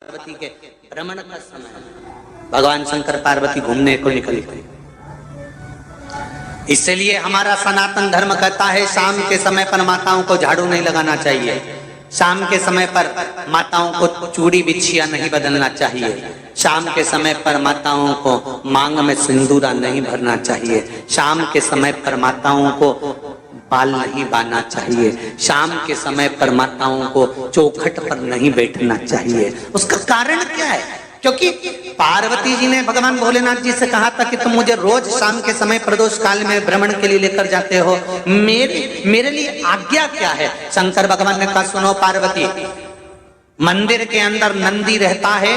पार्वती के भ्रमण का समय भगवान शंकर पार्वती घूमने को निकले। इसलिए हमारा सनातन धर्म कहता है शाम के समय पर माताओं को झाड़ू नहीं लगाना चाहिए, शाम के समय पर माताओं को चूड़ी बिछिया नहीं बदलना चाहिए, शाम के समय पर माताओं को मांग में सिंदूरा नहीं भरना चाहिए, शाम के समय पर माताओं को बाल नहीं बांधना चाहिए, शाम के समय पर माताओं को चौखट पर नहीं बैठना चाहिए। उसका कारण क्या है? क्योंकि पार्वती जी ने भगवान भोलेनाथ जी से कहा था कि तुम मुझे रोज शाम के समय प्रदोष काल में भ्रमण के लिए लेकर जाते हो, मेरे लिए आज्ञा क्या है? शंकर भगवान ने कहा सुनो पार्वती, मंदिर के अंदर नंदी रहता है,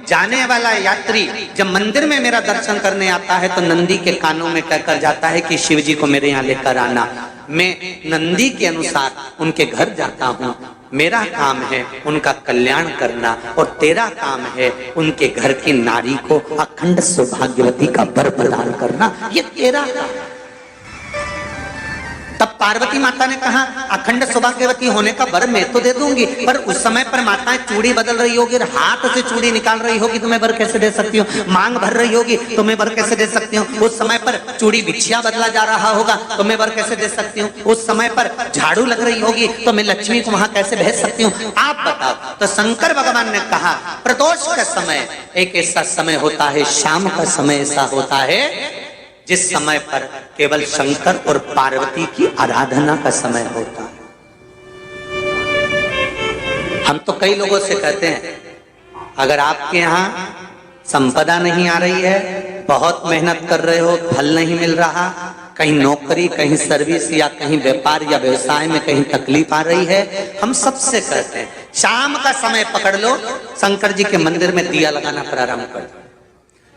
जाने वाला यात्री जब मंदिर में मेरा दर्शन करने आता है तो नंदी के कानों में कहकर जाता है कि शिव जी को मेरे यहाँ लेकर आना। मैं नंदी के अनुसार उनके घर जाता हूँ, मेरा काम है उनका कल्याण करना और तेरा काम है उनके घर की नारी को अखंड सौभाग्यवती का वर प्रदान करना, ये तेरा काम। तब पार्वती माता ने कहा अखंड सौभाग्यवती होने का वर मैं तो दे दूंगी, पर उस समय पर माताएं चूड़ी बदल रही होगी, हाथ से चूड़ी निकाल रही होगी तो मैं वर कैसे दे सकती हूँ? मांग भर रही होगी तो मैं वर कैसे दे सकती हूँ? उस समय पर चूड़ी बिछिया बदला जा रहा होगा तो मैं वर कैसे दे सकती हूँ? उस समय पर झाड़ू लग रही होगी तो मैं लक्ष्मी को वहां कैसे भेज सकती हूँ? आप बताओ। तो शंकर भगवान ने कहा प्रदोष का समय एक ऐसा समय होता है, शाम का समय ऐसा होता है जिस समय पर केवल शंकर और पार्वती की आराधना का समय होता है। हम तो कई लोगों से कहते हैं अगर आपके यहाँ संपदा नहीं आ रही है, बहुत मेहनत कर रहे हो, फल नहीं मिल रहा, कहीं नौकरी, कहीं सर्विस या कहीं व्यापार या व्यवसाय में कहीं तकलीफ आ रही है, हम सबसे कहते हैं शाम का समय पकड़ लो, शंकर जी के मंदिर में दिया लगाना प्रारंभ कर दो।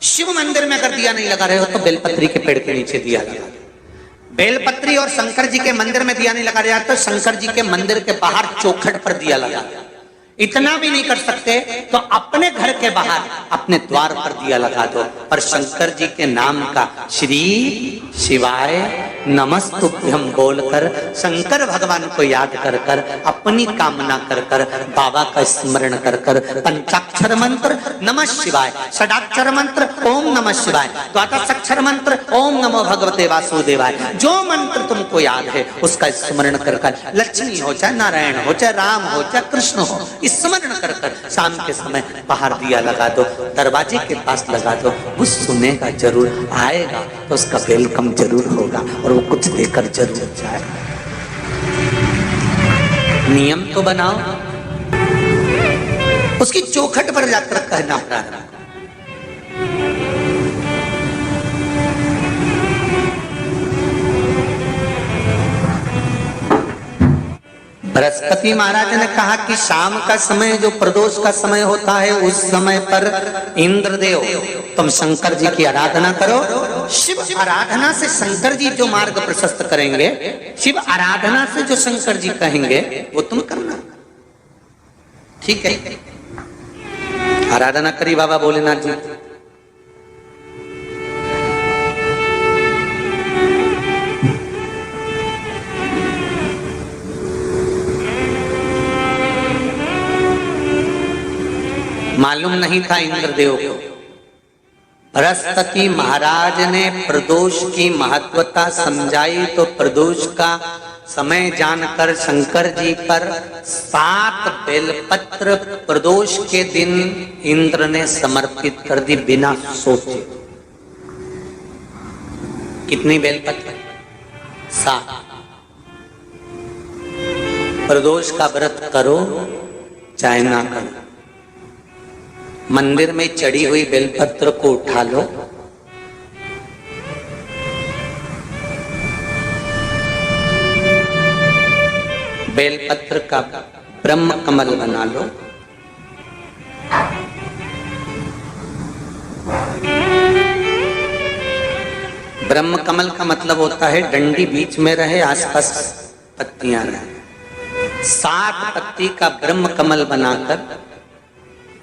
शिव मंदिर में अगर दिया नहीं लगा रहे हो तो बेलपत्री के पेड़ के नीचे दिया लगा। बेलपत्री और शंकर जी के मंदिर में दिया नहीं लगा रहा तो शंकर जी के मंदिर के बाहर चौखट पर दिया लगा। इतना भी नहीं कर सकते तो अपने घर के बाहर अपने द्वार पर दिया लगा दो, पर शंकर जी के नाम का श्री शिवाय नमस्तुभ्यम बोलकर शंकर भगवान को याद कर कर अपनी कामना कर कर बाबा का स्मरण कर कर पंचाक्षर मंत्र नमः शिवाय, षडाक्षर मंत्र ओम नमः शिवाय, द्वादशाक्षर मंत्र ओम नमो भगवते वासुदेवाय, जो मंत्र तुमको याद है उसका स्मरण कर कर लक्ष्मी हो चाहे नारायण हो चाहे राम हो चाहे कृष्ण हो स्मरण कर कर शाम के समय बाहर दिया लगा दो, दरवाजे के पास लगा दो। वो सुनेगा जरूर, आएगा तो उसका वेलकम जरूर होगा और वो कुछ देकर जरूर जाएगा। नियम तो बनाओ, उसकी चौखट पर जाकर कहना प्रारंभ। बृहस्पति महाराज ने कहा कि शाम का समय जो प्रदोष का समय होता है उस समय पर इंद्रदेव तुम शंकर जी की आराधना करो। शिव आराधना से शंकर जी जो मार्ग प्रशस्त करेंगे, शिव आराधना से जो शंकर जी कहेंगे वो तुम करना। ठीक है, आराधना करी बाबा भोलेनाथ जी। मालूम नहीं था इंद्रदेव को। बृहस्पति महाराज ने प्रदोष की महत्वता समझाई तो प्रदोष का समय जानकर शंकर जी पर 7 बेलपत्र प्रदोष के दिन इंद्र ने समर्पित कर दी बिना सोचे। कितनी बेलपत्र? 7। प्रदोष का व्रत करो चाहे ना करो, मंदिर में चढ़ी हुई बेलपत्र को उठा लो, बेलपत्र का ब्रह्म कमल बना लो, ब्रह्म कमल का मतलब होता है डंडी बीच में रहे, आसपास पत्तियां रहे। 7 पत्ती का ब्रह्म कमल बनाकर,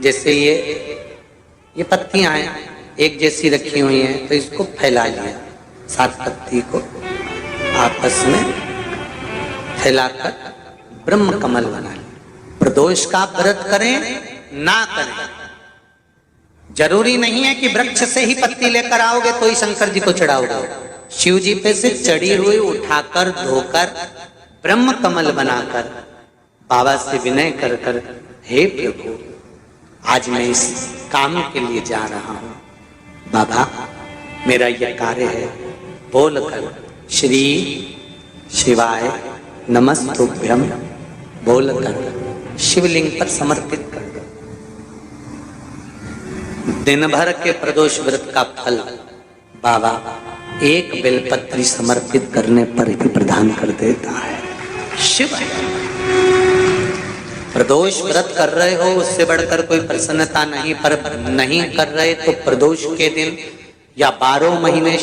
जैसे ये पत्तियां हैं एक जैसी रखी हुई हैं तो इसको फैला लिया, 7 पत्ती को आपस में फैलाकर ब्रह्म कमल बना लिया। प्रदोष का व्रत करें ना करें। जरूरी नहीं है कि वृक्ष से ही पत्ती लेकर आओगे तो ही शंकर जी को चढ़ाओगे। शिव जी पे से चढ़ी हुई उठाकर धोकर ब्रह्म कमल बनाकर बाबा से विनय कर कर, हे प्रभु आज मैं इस काम के लिए जा रहा हूं, बाबा मेरा यह कार्य है, बोलकर श्री शिवाय नमस्तुभ्यम बोलकर शिवलिंग पर समर्पित कर दो। दिन भर के प्रदोष व्रत का फल बाबा एक बेलपत्री समर्पित करने पर ही प्रदान कर देता है। शिव प्रदोष व्रत कर रहे हो उससे बढ़कर कोई प्रसन्नता नहीं, पर नहीं कर रहे तो प्रदोष के दिन या 12 महीने